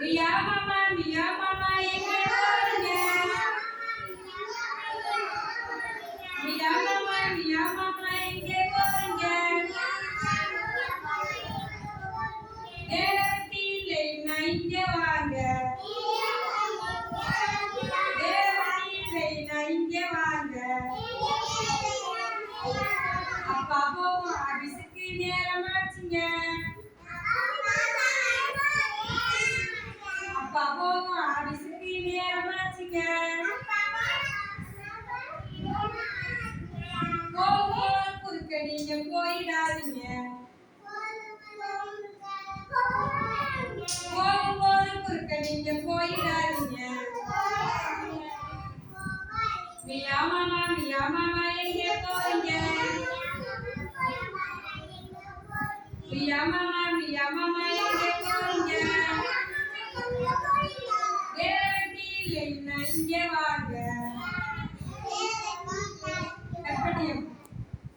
மியா மாமா எங்கே போறீங்க? மியா மாமா எங்கே போறீங்க? தேவத்தில் என்ன இங்க வாங்க. தேவத்தில் என்ன இங்க வாங்க. அப்பா போகும் ஆபீஸுக்கு நேரமாச்சுங்க. அப்பா போகும் ஆபீஸுக்கு நேரமாச்சுங்க. போகும்போது குறுக்க நீங்க போயிடாதீங்க. போகும்போது குறுக்க நீங்க போயிடாதீங்க. மியா மாமா எங்கே போறீங்க? மியா மாமா